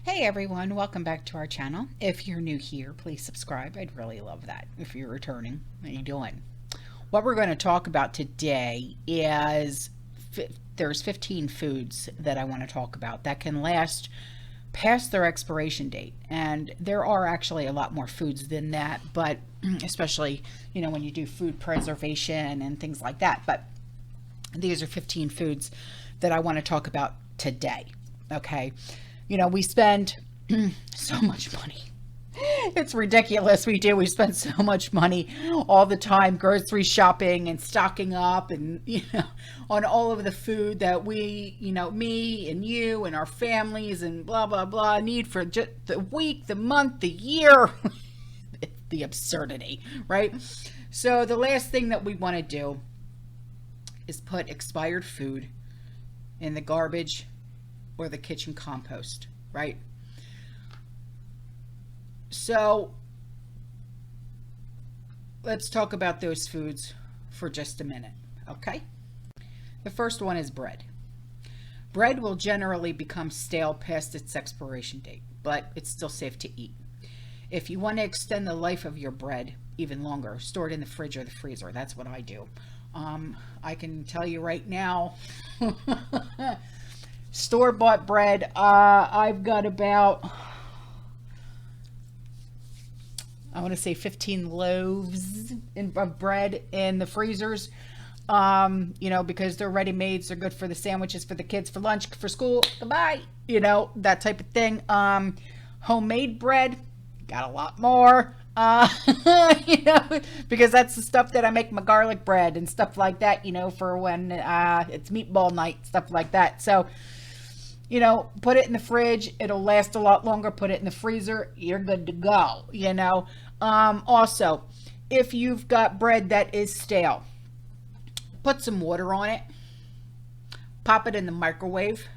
Hey everyone, welcome back to our channel. If you're new here, please subscribe. I'd really love that. If you're returning, how you doing? What we're going to talk about today is there's 15 foods that I want to talk about that can last past their expiration date. And there are actually a lot more foods than that, but especially, when you do food preservation and things like that. But these are 15 foods that I want to talk about today. Okay. We spend so much money. It's ridiculous. We spend so much money all the time grocery shopping and stocking up and, on all of the food that we, me and you and our families and blah, blah, blah need for just the week, the month, the year. The absurdity, right? So the last thing that we want to do is put expired food in the garbage or the kitchen compost, right? So let's talk about those foods for just a minute, okay? The first one is bread. Bread will generally become stale past its expiration date, but it's still safe to eat. If you want to extend the life of your bread even longer, store it in the fridge or the freezer. That's what I do. I can tell you right now, store-bought bread, I've got about, I want to say 15 loaves of bread in the freezers, because they're ready-made, they're good for the sandwiches, for the kids, for lunch, for school, goodbye, that type of thing. Homemade bread, got a lot more, because that's the stuff that I make my garlic bread and stuff like that, for when it's meatball night, stuff like that. So, put it in the fridge. It'll last a lot longer. Put it in the freezer. You're good to go, Also, if you've got bread that is stale, put some water on it, pop it in the microwave,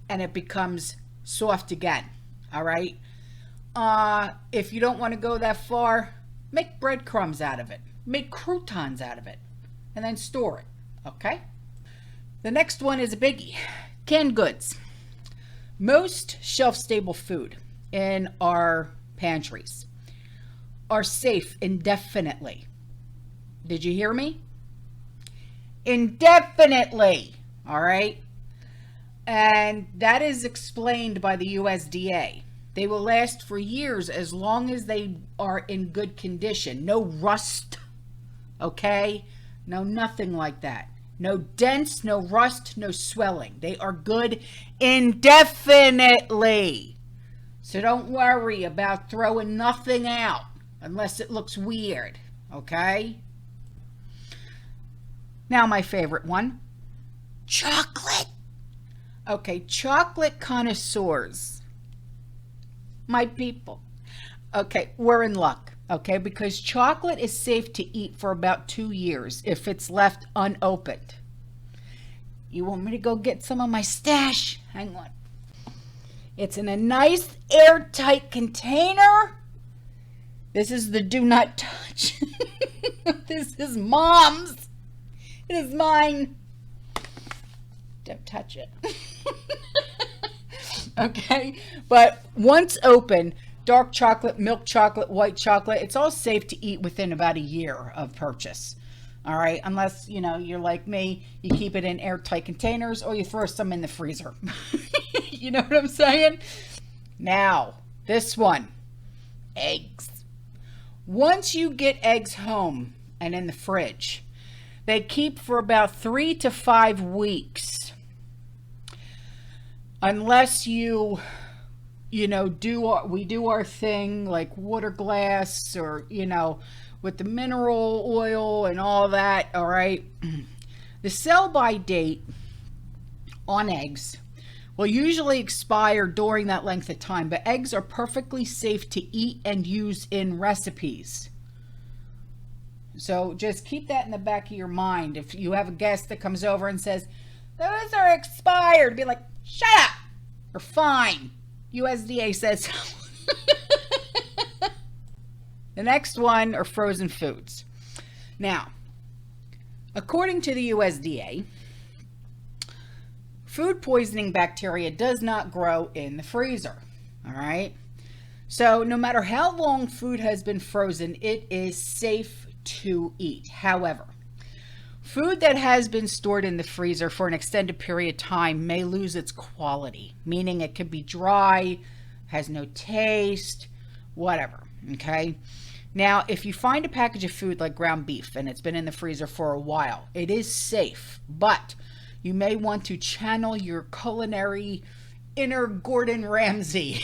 and it becomes soft again, all right? If you don't want to go that far, make breadcrumbs out of it. Make croutons out of it, and then store it, okay? The next one is a biggie. Canned goods. Most shelf-stable food in our pantries are safe indefinitely. Did you hear me? Indefinitely, all right? And that is explained by the USDA. They will last for years as long as they are in good condition. No rust, okay? No, nothing like that. No dents, no rust, no swelling. They are good indefinitely. So don't worry about throwing nothing out unless it looks weird, okay? Now my favorite one, chocolate. Okay, chocolate connoisseurs, my people. Okay, we're in luck. Okay, because chocolate is safe to eat for about 2 years if it's left unopened. You want me to go get some of my stash? Hang on. It's in a nice airtight container. This is the do not touch. This is Mom's. It is mine. Don't touch it. Okay, but once open, dark chocolate, milk chocolate, white chocolate, it's all safe to eat within about a year of purchase. All right, unless, you're like me, you keep it in airtight containers or you throw some in the freezer. You know what I'm saying? Now, this one, eggs. Once you get eggs home and in the fridge, they keep for about 3 to 5 weeks. Unless we do our thing like water glass or, with the mineral oil and all that, all right? The sell-by date on eggs will usually expire during that length of time, but eggs are perfectly safe to eat and use in recipes. So just keep that in the back of your mind. If you have a guest that comes over and says, those are expired, be like, shut up, or fine. USDA says so. The next one are frozen foods. Now, according to the USDA, food poisoning bacteria does not grow in the freezer. All right. So no matter how long food has been frozen, it is safe to eat. However, food that has been stored in the freezer for an extended period of time may lose its quality, meaning it could be dry, has no taste, whatever. Okay. Now, if you find a package of food like ground beef and it's been in the freezer for a while, it is safe, but you may want to channel your culinary inner Gordon Ramsay,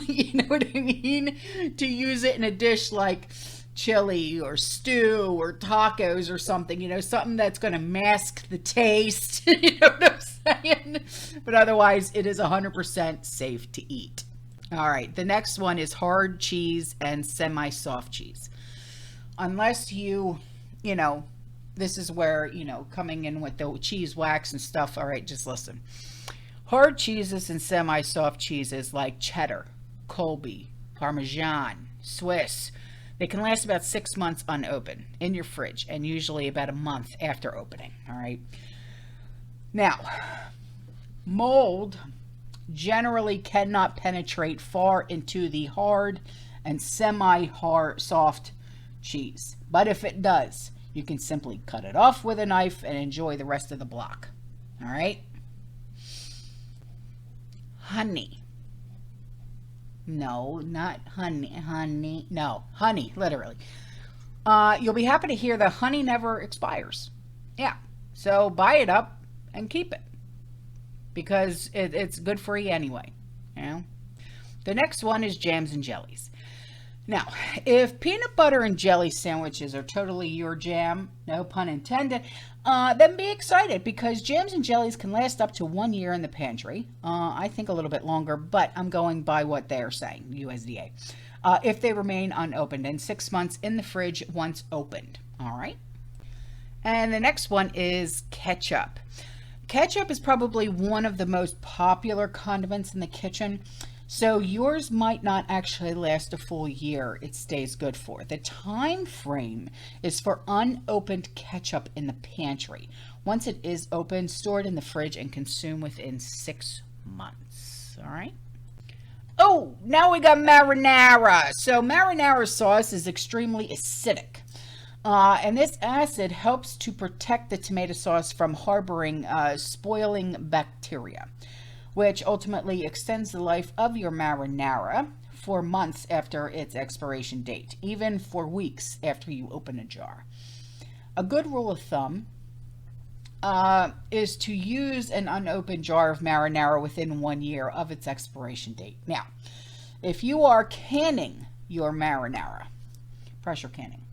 you know what I mean, to use it in a dish like chili or stew or tacos or something, you know, something that's going to mask the taste, you know what I'm saying? But otherwise, it is 100% safe to eat. All right, the next one is hard cheese and semi-soft cheese. Unless you know, this is where, you know, coming in with the cheese wax and stuff. All right, just listen. Hard cheeses and semi-soft cheeses like cheddar, Colby, Parmesan, Swiss, they can last about 6 months unopened in your fridge and usually about a month after opening. All right. Now, mold generally cannot penetrate far into the hard and semi-hard soft cheese. But if it does, you can simply cut it off with a knife and enjoy the rest of the block. All right. Honey. No, not honey. Honey. No, honey, literally. You'll be happy to hear that honey never expires. Yeah. So buy it up and keep it, because it's good for you anyway. You know? The next one is jams and jellies. Now, if peanut butter and jelly sandwiches are totally your jam, no pun intended, then be excited, because jams and jellies can last up to 1 year in the pantry. I think a little bit longer, but I'm going by what they're saying, USDA. If they remain unopened, and 6 months in the fridge once opened. All right. And the next one is ketchup. Ketchup is probably one of the most popular condiments in the kitchen. So yours might not actually last a full year. It stays good for. The time frame is for unopened ketchup in the pantry. Once it is opened, store it in the fridge and consume within 6 months. All right. Oh, now we got marinara. So marinara sauce is extremely acidic. And this acid helps to protect the tomato sauce from harboring spoiling bacteria, which ultimately extends the life of your marinara for months after its expiration date, even for weeks after you open a jar. A good rule of thumb is to use an unopened jar of marinara within 1 year of its expiration date. Now, if you are canning your marinara, pressure canning,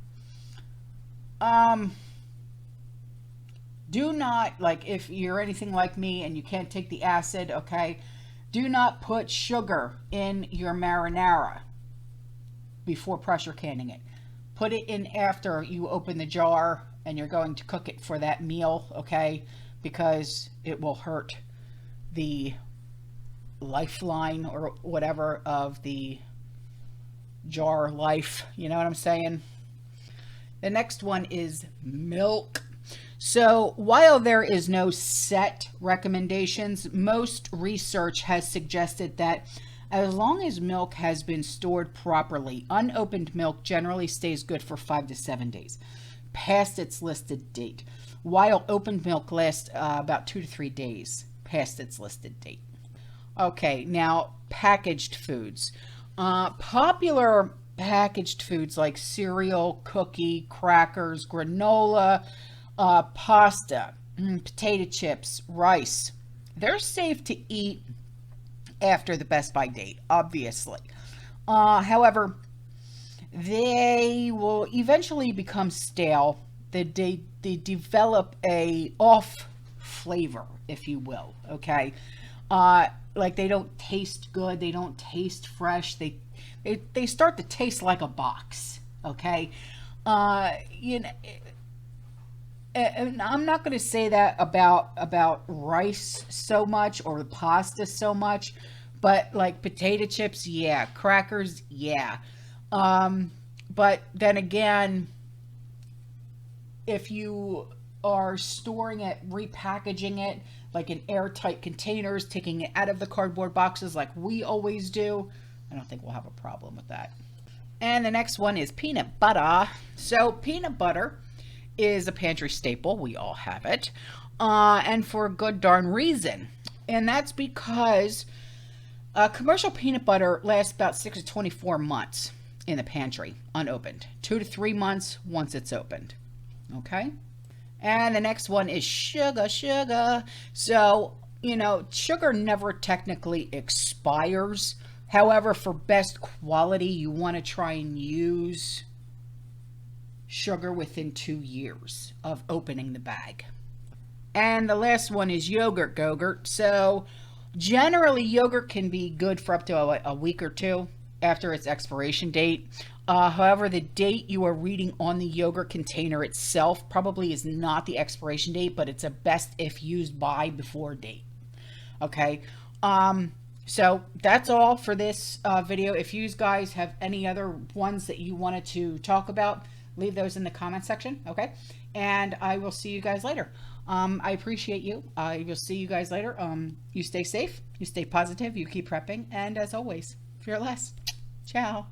do not, like, if you're anything like me and you can't take the acid, okay, do not put sugar in your marinara before pressure canning it. Put it in after you open the jar and you're going to cook it for that meal, okay, because it will hurt the lifeline or whatever of the jar life, you know what I'm saying? The next one is milk. So while there is no set recommendations, most research has suggested that as long as milk has been stored properly, unopened milk generally stays good for 5 to 7 days past its listed date, while opened milk lasts about 2 to 3 days past its listed date. Okay, now packaged foods. Popular packaged foods like cereal, cookie, crackers, granola, pasta, potato chips, rice. They're safe to eat after the best by date, obviously. However, they will eventually become stale. They develop a off flavor, if you will, okay? Like they don't taste good. They don't taste fresh. They start to taste like a box, okay? You know, and I'm not going to say that about rice so much or pasta so much, but like potato chips, yeah, crackers, yeah. But then again, if you are storing it, repackaging it, like in airtight containers, taking it out of the cardboard boxes like we always do, I don't think we'll have a problem with that. And the next one is peanut butter. So peanut butter is a pantry staple. We all have it. And for a good darn reason. And that's because commercial peanut butter lasts about 6 to 24 months in the pantry, unopened. 2 to 3 months once it's opened. Okay? And the next one is sugar. So, you know, sugar never technically expires. However, for best quality, you want to try and use sugar within 2 years of opening the bag. And the last one is yogurt. So generally yogurt can be good for up to a week or two after its expiration date. However, the date you are reading on the yogurt container itself probably is not the expiration date, but it's a best if used by before date. Okay. So that's all for this video. If you guys have any other ones that you wanted to talk about, leave those in the comment section. Okay. And I will see you guys later. I appreciate you. I will see you guys later. You stay safe, you stay positive, you keep prepping, and as always, fearless. Ciao.